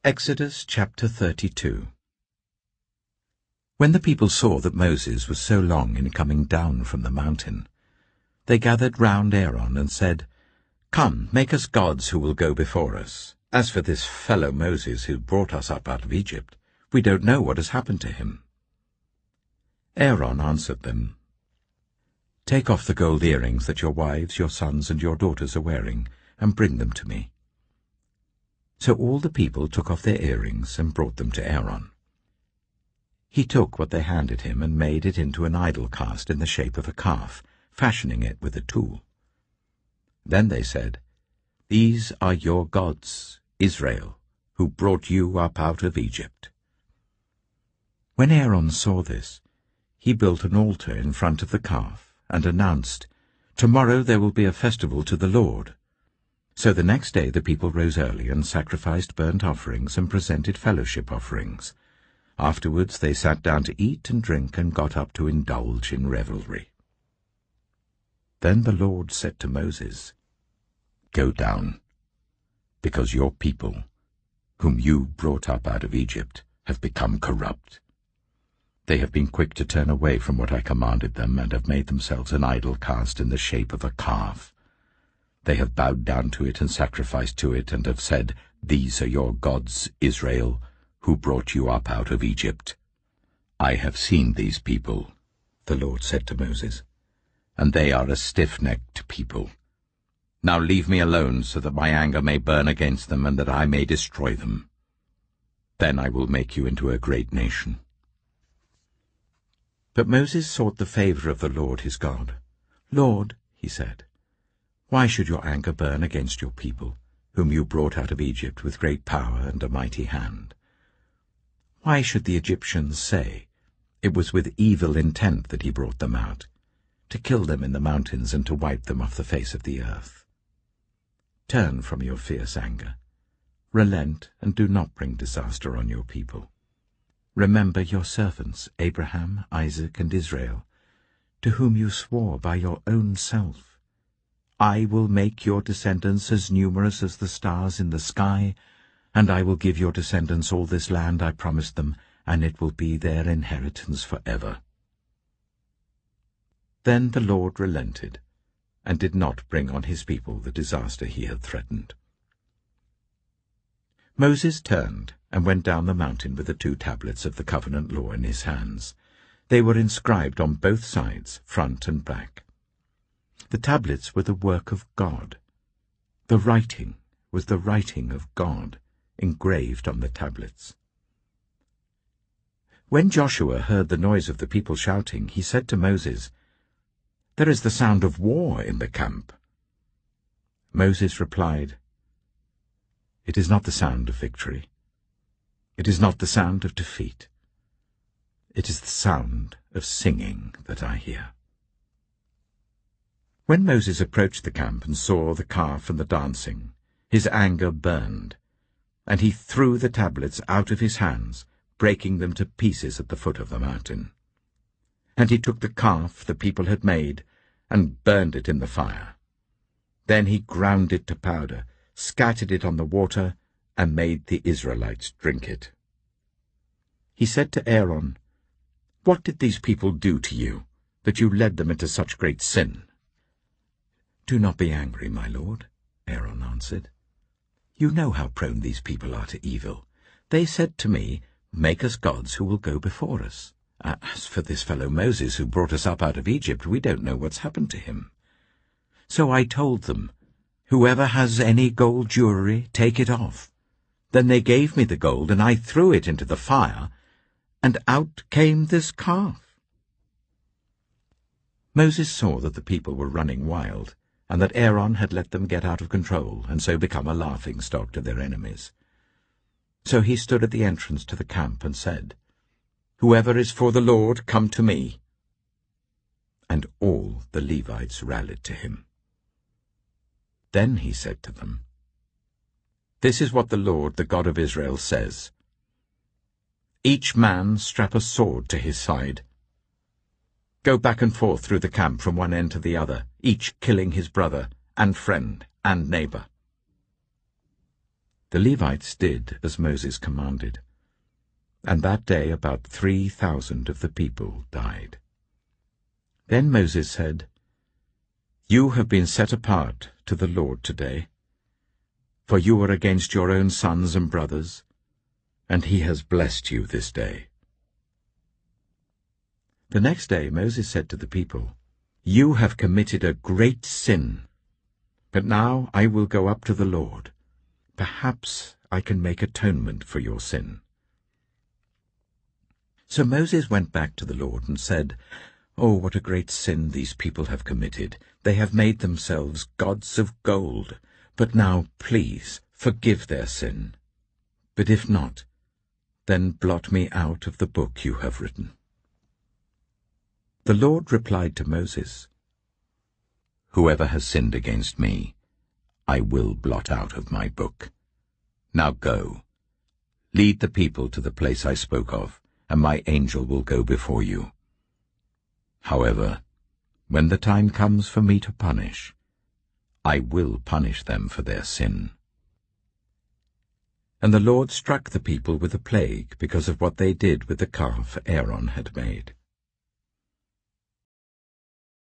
Exodus chapter 32. When the people saw that Moses was so long in coming down from the mountain, they gathered round Aaron and said, "Come, make us gods who will go before us. As for this fellow Moses who brought us up out of Egypt, we don't know what has happened to him." Aaron answered them, "Take off the gold earrings that your wives, your sons, and your daughters are wearing, and bring them to me." So all the people took off their earrings and brought them to Aaron. He took what they handed him and made it into an idol cast in the shape of a calf, fashioning it with a tool. Then they said, "These are your gods, Israel, who brought you up out of Egypt." When Aaron saw this, he built an altar in front of the calf and announced, "Tomorrow there will be a festival to the Lord." So the next day the people rose early and sacrificed burnt offerings and presented fellowship offerings. Afterwards they sat down to eat and drink and got up to indulge in revelry. Then the Lord said to Moses, "Go down, because your people, whom you brought up out of Egypt, have become corrupt. They have been quick to turn away from what I commanded them and have made themselves an idol cast in the shape of a calf. They have bowed down to it and sacrificed to it and have said, 'These are your gods, Israel, who brought you up out of Egypt.' I have seen these people," the Lord said to Moses, "and they are a stiff-necked people. Now leave me alone so that my anger may burn against them and that I may destroy them. Then I will make you into a great nation." But Moses sought the favor of the Lord his God. "Lord," he said, "why should your anger burn against your people, whom you brought out of Egypt with great power and a mighty hand? Why should the Egyptians say, 'It was with evil intent that he brought them out, to kill them in the mountains and to wipe them off the face of the earth'? Turn from your fierce anger. Relent and do not bring disaster on your people. Remember your servants, Abraham, Isaac, and Israel, to whom you swore by your own self, 'I will make your descendants as numerous as the stars in the sky, and I will give your descendants all this land I promised them, and it will be their inheritance forever.'" Then the Lord relented, and did not bring on his people the disaster he had threatened. Moses turned and went down the mountain with the 2 tablets of the covenant law in his hands. They were inscribed on both sides, front and back. The tablets were the work of God. The writing was the writing of God, engraved on the tablets. When Joshua heard the noise of the people shouting, he said to Moses, "There is the sound of war in the camp." Moses replied, "It is not the sound of victory. It is not the sound of defeat. It is the sound of singing that I hear." When Moses approached the camp and saw the calf and the dancing, his anger burned, and he threw the tablets out of his hands, breaking them to pieces at the foot of the mountain. And he took the calf the people had made and burned it in the fire. Then he ground it to powder, scattered it on the water, and made the Israelites drink it. He said to Aaron, "What did these people do to you, that you led them into such great sin?" "Do not be angry, my lord," Aaron answered. "You know how prone these people are to evil. They said to me, 'Make us gods who will go before us.' As for this fellow Moses who brought us up out of Egypt, we don't know what's happened to him." So I told them, 'Whoever has any gold jewelry, take it off.' Then they gave me the gold, and I threw it into the fire, and out came this calf." Moses saw that the people were running wild, and that Aaron had let them get out of control, and so become a laughingstock to their enemies. So he stood at the entrance to the camp and said, "Whoever is for the Lord, come to me." And all the Levites rallied to him. Then he said to them, "This is what the Lord, the God of Israel, says. Each man strap a sword to his side. Go back and forth through the camp from one end to the other, each killing his brother and friend and neighbor." The Levites did as Moses commanded, and that day about 3,000 of the people died. Then Moses said, "You have been set apart to the Lord today, for you were against your own sons and brothers, and he has blessed you this day." The next day Moses said to the people, "You have committed a great sin, but now I will go up to the Lord. Perhaps I can make atonement for your sin." So Moses went back to the Lord and said, "Oh, what a great sin these people have committed! They have made themselves gods of gold. But now, please, forgive their sin. But if not, then blot me out of the book you have written." The Lord replied to Moses, "Whoever has sinned against me, I will blot out of my book. Now go, lead the people to the place I spoke of, and my angel will go before you. However, when the time comes for me to punish, I will punish them for their sin." And the Lord struck the people with a plague because of what they did with the calf Aaron had made.